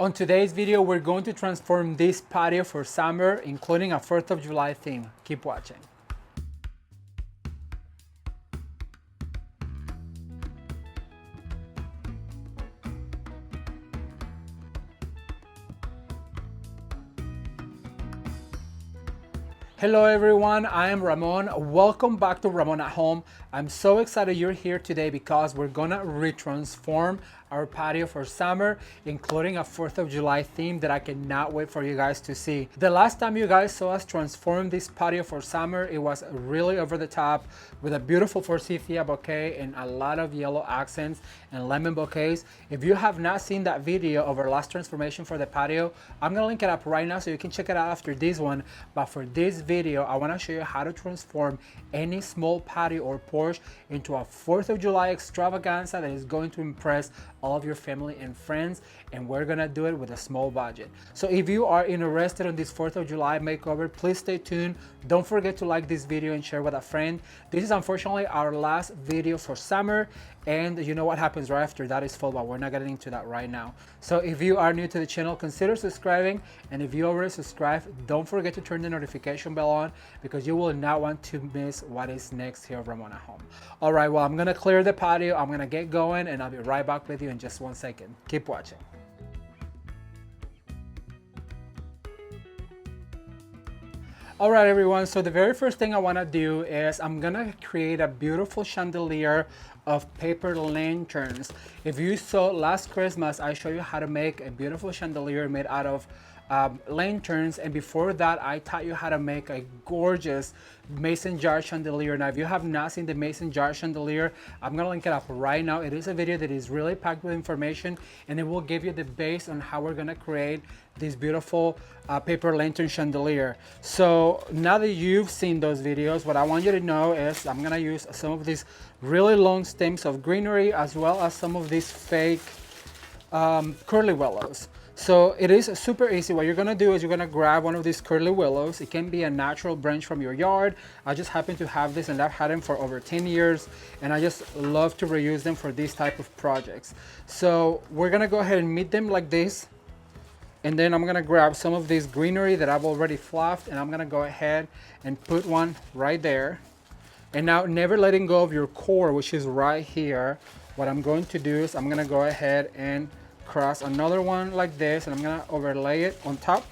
On today's video, we're going to transform this patio for summer, including a 4th of July theme. Keep watching. Hello everyone, I am Ramon. Welcome back to Ramon at Home. I'm so excited you're here today because we're gonna retransform our patio for summer, including a 4th of July theme that I cannot wait for you guys to see. The last time you guys saw us transform this patio for summer, it was really over the top with a beautiful forsythia bouquet and a lot of yellow accents and lemon bouquets. If you have not seen that video of our last transformation for the patio, I'm gonna link it up right now so you can check it out after this one. But for this video, I wanna show you how to transform any small patio or porch into a 4th of July extravaganza that is going to impress all of your family and friends, and we're gonna do it with a small budget. So if you are interested in this 4th of July makeover, please stay tuned. Don't forget to like this video and share with a friend. This is unfortunately our last video for summer, and you know what happens right after that is fall, but we're not getting into that right now. So if you are new to the channel, consider subscribing, and if you already subscribed, don't forget to turn the notification bell on because you will not want to miss what is next here at Ramon at Home. All right, well, I'm gonna clear the patio, I'm gonna get going, and I'll be right back with you in just 1 second. Keep watching. All right, everyone, so the very first thing I wanna do is I'm gonna create a beautiful chandelier of paper lanterns. If you saw last Christmas, I showed you how to make a beautiful chandelier made out of lanterns, and before that I taught you how to make a gorgeous mason jar chandelier. Now if you have not seen the mason jar chandelier, I'm gonna link it up right now. It is a video that is really packed with information, and it will give you the base on how we're gonna create this beautiful paper lantern chandelier. So now that you've seen those videos, what I want you to know is I'm gonna use some of these really long stems of greenery as well as some of these fake curly willows. So it is super easy. What you're gonna do is you're gonna grab one of these curly willows. It can be a natural branch from your yard. I just happen to have this, and I've had them for over 10 years, and I just love to reuse them for these type of projects. So we're gonna go ahead and meet them like this, and then I'm gonna grab some of this greenery that I've already fluffed, and I'm gonna go ahead and put one right there. And now, never letting go of your core, which is right here. What I'm going to do is I'm gonna go ahead and cross another one like this, and I'm gonna overlay it on top.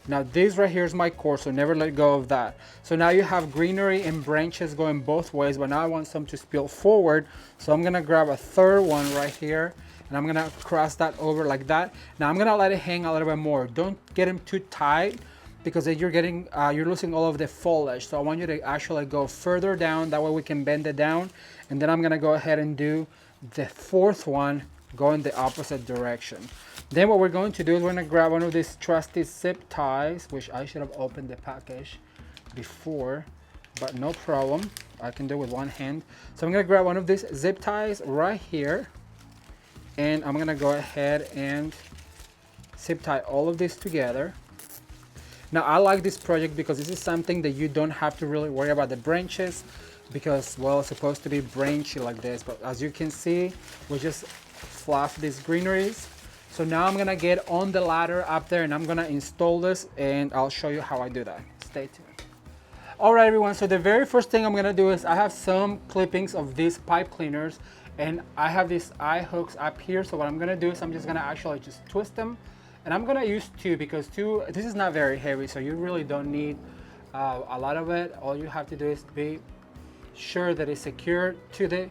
Now this right here is my core, so never let go of that. So now you have greenery and branches going both ways, but now I want some to spill forward. So I'm gonna grab a third one right here, and I'm gonna cross that over like that. Now I'm gonna let it hang a little bit more. Don't get them too tight because then you're losing all of the foliage. So I want you to actually go further down, that way we can bend it down. And then I'm gonna go ahead and do the fourth one, go in the opposite direction. Then what we're going to do is we're gonna grab one of these trusty zip ties, which I should have opened the package before, but no problem. I can do it with one hand. So I'm gonna grab one of these zip ties right here, and I'm gonna go ahead and zip tie all of this together. Now I like this project because this is something that you don't have to really worry about the branches, because, well, it's supposed to be branchy like this, but as you can see, we just fluff these greeneries. So now I'm gonna get on the ladder up there, and I'm gonna install this, and I'll show you how I do that. Stay tuned. All right, everyone, so the very first thing I'm gonna do is I have some clippings of these pipe cleaners, and I have these eye hooks up here. So what I'm gonna do is I'm just gonna actually just twist them, and I'm gonna use two because this is not very heavy, so you really don't need a lot of it. All you have to do is be sure that it's secured to the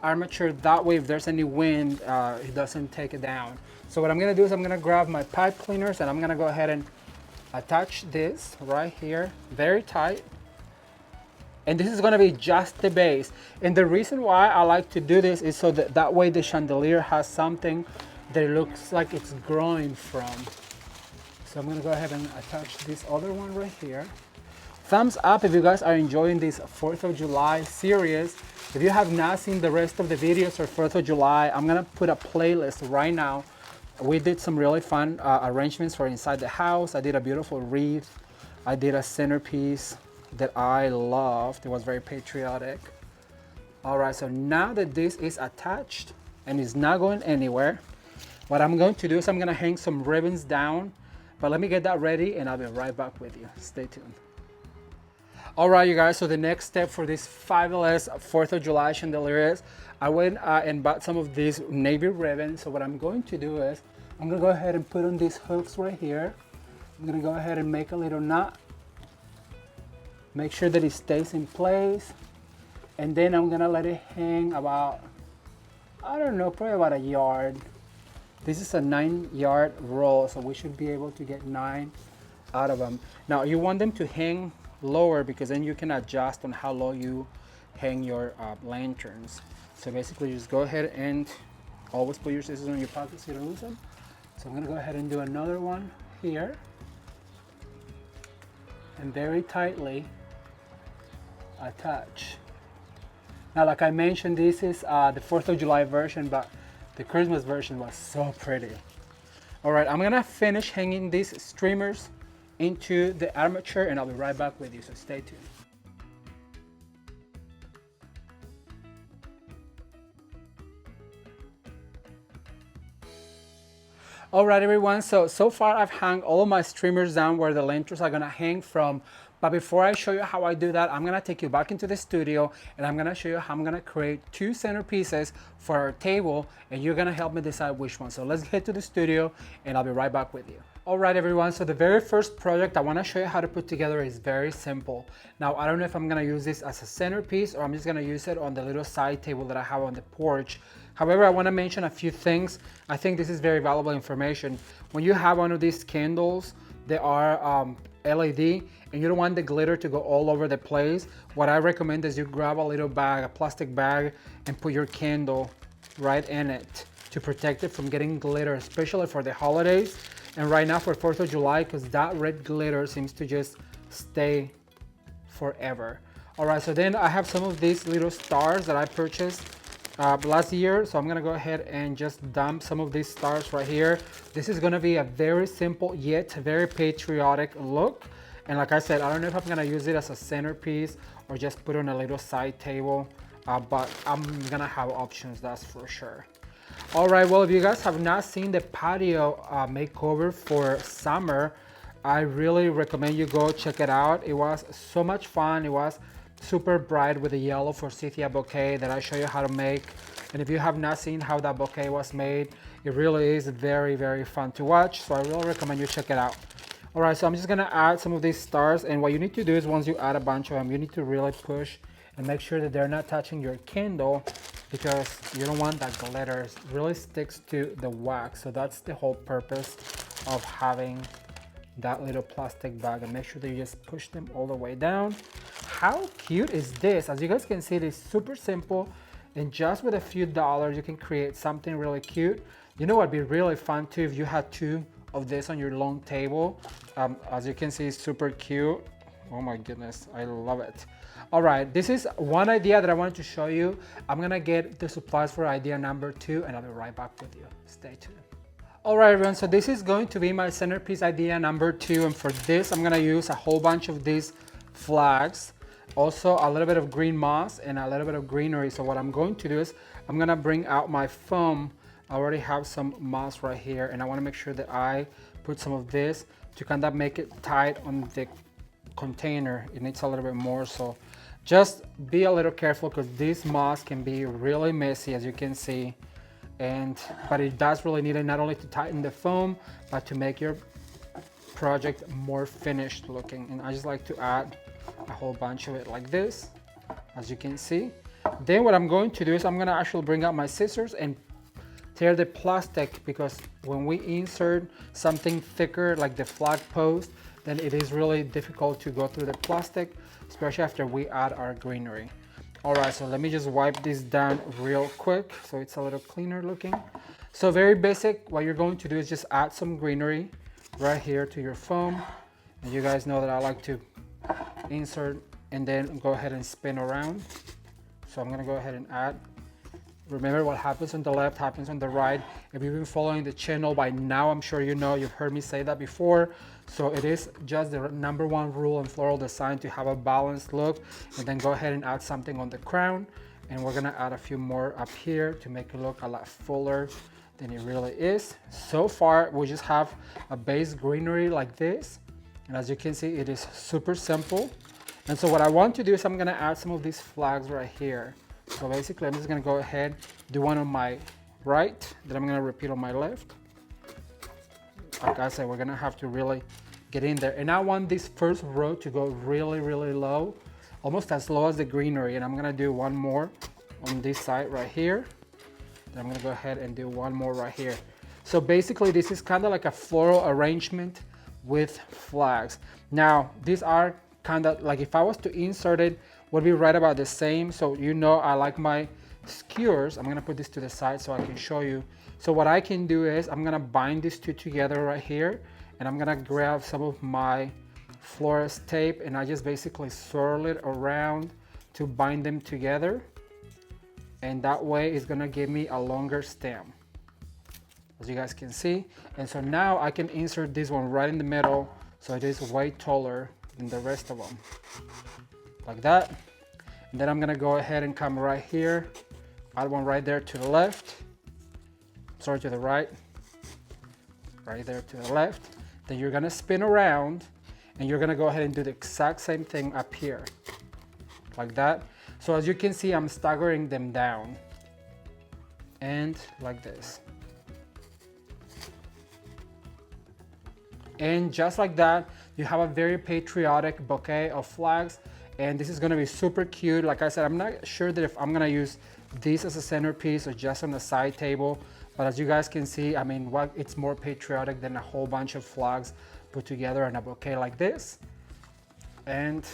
armature, that way if there's any wind it doesn't take it down. So what I'm gonna do is I'm gonna grab my pipe cleaners, and I'm gonna go ahead and attach this right here very tight, and this is gonna be just the base. And the reason why I like to do this is so that way the chandelier has something that looks like it's growing from. So I'm gonna go ahead and attach this other one right here. Thumbs up if you guys are enjoying this 4th of July series. If you have not seen the rest of the videos for 4th of July, I'm gonna put a playlist right now. We did some really fun arrangements for inside the house. I did a beautiful wreath. I did a centerpiece that I loved. It was very patriotic. All right, so now that this is attached and is not going anywhere, What I'm going to do is I'm gonna hang some ribbons down, but let me get that ready and I'll be right back with you. Stay tuned. All right, you guys, so the next step for this fabulous 4th of July chandelier is I went and bought some of these navy ribbon. So what I'm going to do is I'm gonna go ahead and put on these hooks right here. I'm gonna go ahead and make a little knot. Make sure that it stays in place. And then I'm gonna let it hang about, I don't know, probably about a yard. This is a 9-yard roll, so we should be able to get 9 out of them. Now you want them to hang lower because then you can adjust on how low you hang your lanterns. So basically just go ahead and always put your scissors in your pocket so you don't lose them. So I'm gonna go ahead and do another one here. And very tightly attach. Now, like I mentioned, this is the 4th of July version, but the Christmas version was so pretty. All right, I'm gonna finish hanging these streamers into the armature and I'll be right back with you, so stay tuned. All right, everyone, so far I've hung all of my streamers down where the lanterns are gonna hang from. But before I show you how I do that, I'm gonna take you back into the studio and I'm gonna show you how I'm gonna create 2 centerpieces for our table, and you're gonna help me decide which one. So let's head to the studio and I'll be right back with you. All right, everyone, so the very first project I wanna show you how to put together is very simple. Now, I don't know if I'm gonna use this as a centerpiece or I'm just gonna use it on the little side table that I have on the porch. However, I wanna mention a few things. I think this is very valuable information. When you have one of these candles, they are LED, and you don't want the glitter to go all over the place. What I recommend is you grab a little bag, a plastic bag, and put your candle right in it to protect it from getting glitter, especially for the holidays. And right now for 4th of July, because that red glitter seems to just stay forever. All right, so then I have some of these little stars that I purchased last year. So I'm gonna go ahead and just dump some of these stars right here. This is gonna be a very simple yet very patriotic look. And like I said, I don't know if I'm gonna use it as a centerpiece or just put on a little side table, but I'm gonna have options, that's for sure. All right, well, if you guys have not seen the patio makeover for summer, I really recommend you go check it out. It was so much fun. It was super bright with a yellow forsythia bouquet that I show you how to make. And if you have not seen how that bouquet was made, it really is very, very fun to watch. So I really recommend you check it out. All right, so I'm just gonna add some of these stars, and what you need to do is once you add a bunch of them, you need to really push and make sure that they're not touching your candle, because you don't want that glitter. It really sticks to the wax. So that's the whole purpose of having that little plastic bag, and make sure that you just push them all the way down. How cute is this? As you guys can see, it is super simple, and just with a few dollars you can create something really cute. You know what'd be really fun too, if you had 2 of this on your long table. As you can see, it's super cute. Oh my goodness, I love it. All right, this is one idea that I wanted to show you. I'm gonna get the supplies for idea number 2 and I'll be right back with you. Stay tuned. All right, everyone, so this is going to be my centerpiece idea number 2, and for this I'm gonna use a whole bunch of these flags, also a little bit of green moss and a little bit of greenery. So what I'm going to do is I'm gonna bring out my foam. I already have some moss right here, and I wanna make sure that I put some of this to kind of make it tight on the container. It needs a little bit more, so just be a little careful because this moss can be really messy, as you can see. But it does really need it not only to tighten the foam, but to make your project more finished looking. And I just like to add a whole bunch of it like this, as you can see. Then what I'm going to do is I'm gonna actually bring out my scissors and tear the plastic, because when we insert something thicker like the flag post, then it is really difficult to go through the plastic, especially after we add our greenery. All right, so let me just wipe this down real quick so it's a little cleaner looking. So very basic, what you're going to do is just add some greenery right here to your foam. And you guys know that I like to insert and then go ahead and spin around. So I'm gonna go ahead and add. Remember, what happens on the left happens on the right. If you've been following the channel by now, I'm sure you know, you've heard me say that before. So it is just the #1 rule in floral design to have a balanced look, and then go ahead and add something on the crown. And we're gonna add a few more up here to make it look a lot fuller. than it really is. So far, we just have a base greenery like this. And as you can see, it is super simple. And so what I want to do is I'm gonna add some of these flags right here. So basically, I'm just gonna go ahead, do one on my right, then I'm gonna repeat on my left. Like I said, we're gonna have to really get in there. And I want this first row to go really, really low, almost as low as the greenery. And I'm gonna do one more on this side right here. Then I'm gonna go ahead and do one more right here. So basically, this is kind of like a floral arrangement with flags. Now, these are kind of like, if I was to insert it, would be right about the same. So you know I like my skewers. I'm gonna put this to the side so I can show you. So what I can do is I'm gonna bind these two together right here, and I'm gonna grab some of my florist tape and I just basically swirl it around to bind them together. And that way it's gonna give me a longer stem, as you guys can see. And so now I can insert this one right in the middle, so it is way taller than the rest of them, like that. And then I'm gonna go ahead and come right here, add one right there to the left, sorry, to the right, right there to the left. Then you're gonna spin around and you're gonna go ahead and do the exact same thing up here, like that. So as you can see, I'm staggering them down and like this. And just like that, you have a very patriotic bouquet of flags. And this is gonna be super cute. Like I said, I'm not sure that if I'm gonna use this as a centerpiece or just on the side table. But as you guys can see, I mean, it's more patriotic than a whole bunch of flags put together in a bouquet like this. And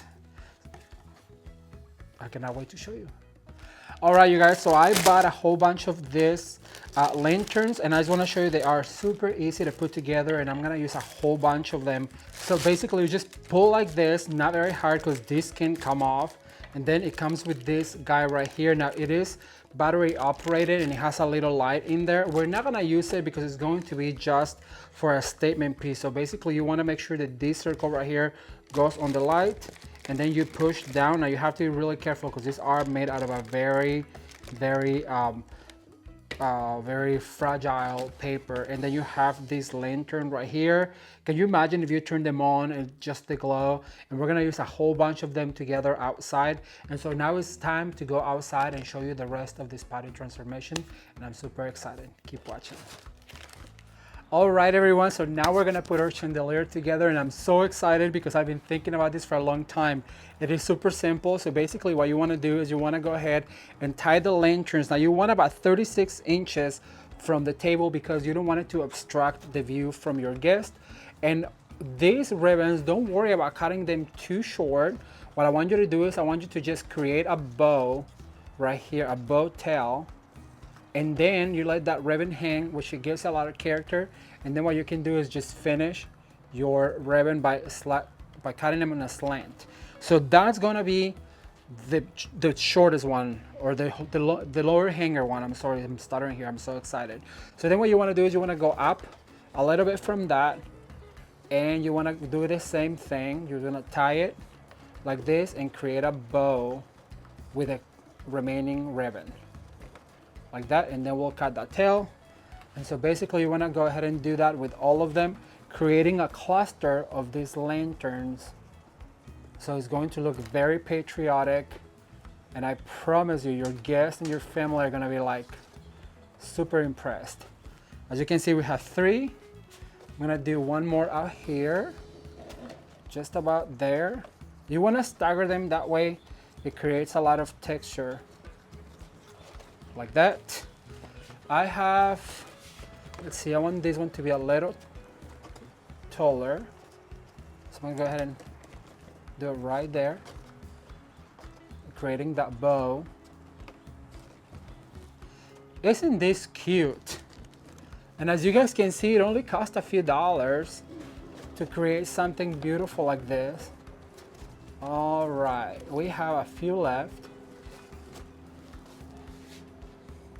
I cannot wait to show you. All right, you guys, so I bought a whole bunch of this lanterns, and I just want to show you they are super easy to put together, and I'm gonna use a whole bunch of them. So basically you just pull like this, not very hard because this can come off, and then it comes with this guy right here. Now it is battery operated and it has a little light in there. We're not gonna use it because it's going to be just for a statement piece. So basically you want to make sure that this circle right here goes on the light, and then you push down. Now you have to be really careful because these are made out of a very fragile paper. And then you have this lantern right here. Can you imagine if you turn them on and just the glow? And we're gonna use a whole bunch of them together outside. And so now it's time to go outside and show you the rest of this patio transformation. And I'm super excited. Keep watching. All right, everyone, so now we're gonna put our chandelier together, and I'm so excited because I've been thinking about this for a long time. It is super simple. So basically what you wanna do is you wanna go ahead and tie the lanterns. Now you want about 36 inches from the table because you don't want it to obstruct the view from your guest. And these ribbons, don't worry about cutting them too short. What I want you to do is I want you to just create a bow right here, a bow tail. And then you let that ribbon hang, which it gives a lot of character. And then what you can do is just finish your ribbon by cutting them on a slant. So that's gonna be the shortest one, or the lower hanger one. I'm sorry, I'm stuttering here. I'm so excited. So then what you wanna do is you wanna go up a little bit from that, and you wanna do the same thing. You're gonna tie it like this and create a bow with a remaining ribbon. Like that, and then we'll cut that tail. And so basically you want to go ahead and do that with all of them, creating a cluster of these lanterns. So it's going to look very patriotic, and I promise you, your guests and your family are going to be like super impressed. As you can see, we have 3. I'm going to do one more out here, just about there. You want to stagger them, that way it creates a lot of texture. Like that. I have, let's see, I want this one to be a little taller. So I'm gonna go ahead and do it right there, creating that bow. Isn't this cute? And as you guys can see, it only cost a few dollars to create something beautiful like this. All right, we have a few left.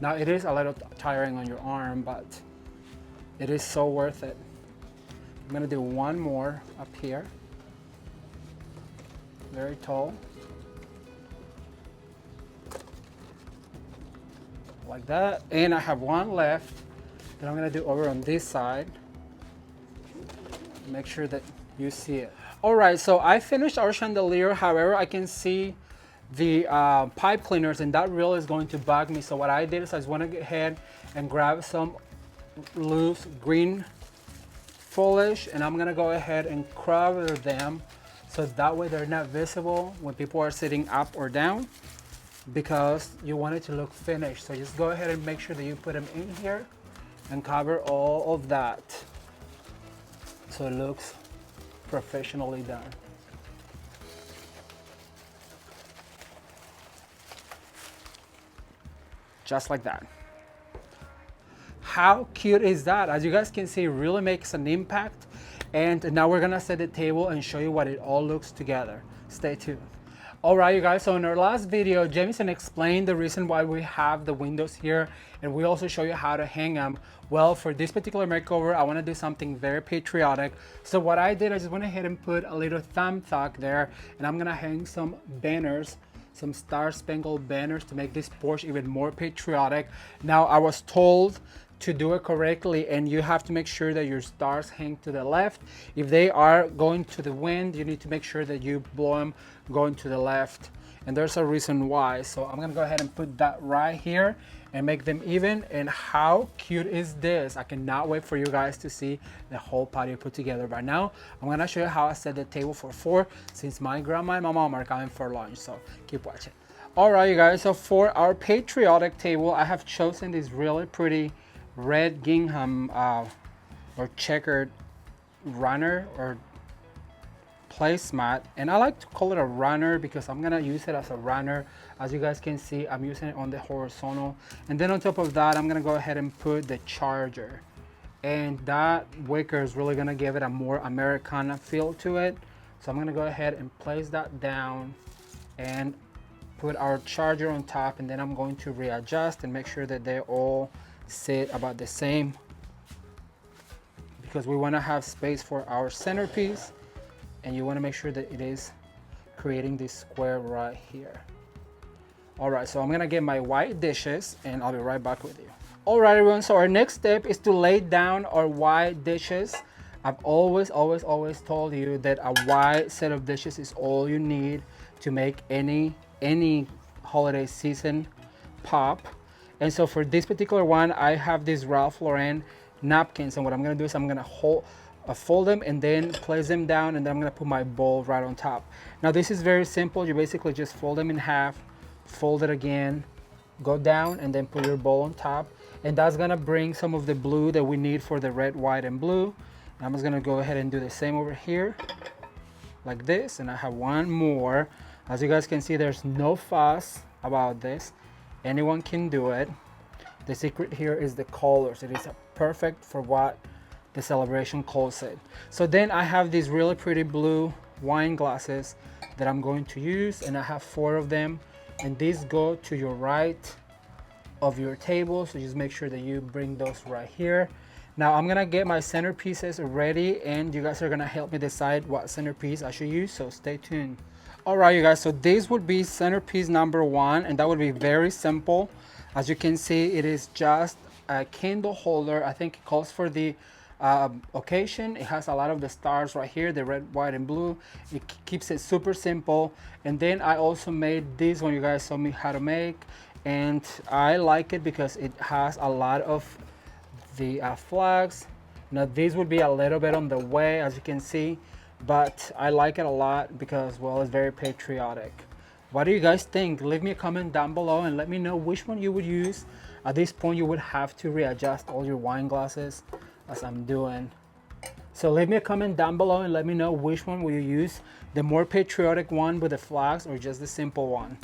Now it is a little tiring on your arm, but it is so worth it. I'm gonna do one more up here. Very tall. Like that. And I have one left. Then I'm gonna do over on this side. Make sure that you see it. All right, so I finished our chandelier. However, I can see the pipe cleaners, and that really is going to bug me. So what I did is I just want to go ahead and grab some loose green foliage, and I'm gonna go ahead and cover them so that way they're not visible when people are sitting up or down, because you want it to look finished. So just go ahead and make sure that you put them in here and cover all of that so it looks professionally done. Just like that. How cute is that? As you guys can see, it really makes an impact. And now we're gonna set the table and show you what it all looks together. Stay tuned. All right, you guys, so in our last video, Jameson explained the reason why we have the windows here, and we also show you how to hang them. Well, for this particular makeover, I wanna do something very patriotic. So what I did, I just went ahead and put a little thumbtack there, and I'm gonna hang some banners, some star-spangled banners to make this porch even more patriotic. Now, I was told to do it correctly, and you have to make sure that your stars hang to the left. If they are going to the wind, you need to make sure that you blow them going to the left, and there's a reason why. So I'm gonna go ahead and put that right here and make them even. And how cute is this? I cannot wait for you guys to see the whole patio put together. But now I'm gonna show you how I set the table for 4, since my grandma and my mom are coming for lunch, so keep watching. All right, you guys, so for our patriotic table, I have chosen this really pretty red gingham or checkered runner or placemat, and I like to call it a runner because I'm gonna use it as a runner. As you guys can see, I'm using it on the horizontal, and then on top of that, I'm gonna go ahead and put the charger, and that wicker is really gonna give it a more Americana feel to it. So I'm gonna go ahead and place that down and put our charger on top, and then I'm going to readjust and make sure that they all sit about the same, because we want to have space for our centerpiece, and you want to make sure that it is creating this square right here. All right, so I'm gonna get my white dishes and I'll be right back with you. All right, everyone, so our next step is to lay down our white dishes. I've always told you that a white set of dishes is all you need to make any holiday season pop. And so for this particular one, I have these Ralph Lauren napkins, and what I'm gonna do is I'm gonna fold them and then place them down, and then I'm gonna put my bowl right on top. Now this is very simple. You basically just fold them in half, fold it again, go down, and then put your bowl on top. And that's gonna bring some of the blue that we need for the red, white, and blue. And I'm just gonna go ahead and do the same over here, like this, and I have one more. As you guys can see, there's no fuss about this. Anyone can do it. The secret here is the colors. It is perfect for what the celebration calls it. So then I have these really pretty blue wine glasses that I'm going to use, and I have 4 of them, and these go to your right of your table, so just make sure that you bring those right here. Now I'm gonna get my centerpieces ready, and you guys are gonna help me decide what centerpiece I should use, so stay tuned. All right, you guys, so this would be centerpiece number 1, and that would be very simple. As you can see, it is just a candle holder. I think it calls for the occasion. It has a lot of the stars right here, the red, white, and blue. It keeps it super simple. And then I also made this one you guys saw me how to make, and I like it because it has a lot of the flags. Now these would be a little bit on the way, as you can see, but I like it a lot because, well, it's very patriotic. What do you guys think? Leave me a comment down below and let me know which one you would use. At this point, you would have to readjust all your wine glasses as I'm doing. So leave me a comment down below and let me know which one will you use, the more patriotic one with the flags or just the simple one.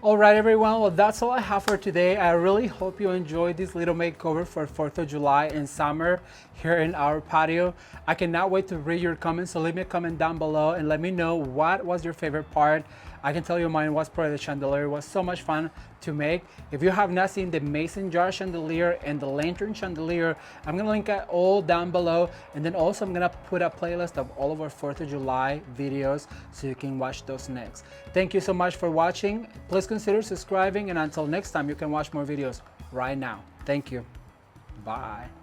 All right, everyone. Well, that's all I have for today. I really hope you enjoyed this little makeover for 4th of July and summer here in our patio. I cannot wait to read your comments, so leave me a comment down below and let me know what was your favorite part. I can tell you mine was probably the chandelier. It was so much fun to make. If you have not seen the mason jar chandelier and the lantern chandelier, I'm gonna link it all down below. And then also I'm gonna put a playlist of all of our 4th of July videos so you can watch those next. Thank you so much for watching. Please consider subscribing, and until next time, you can watch more videos right now. Thank you. Bye.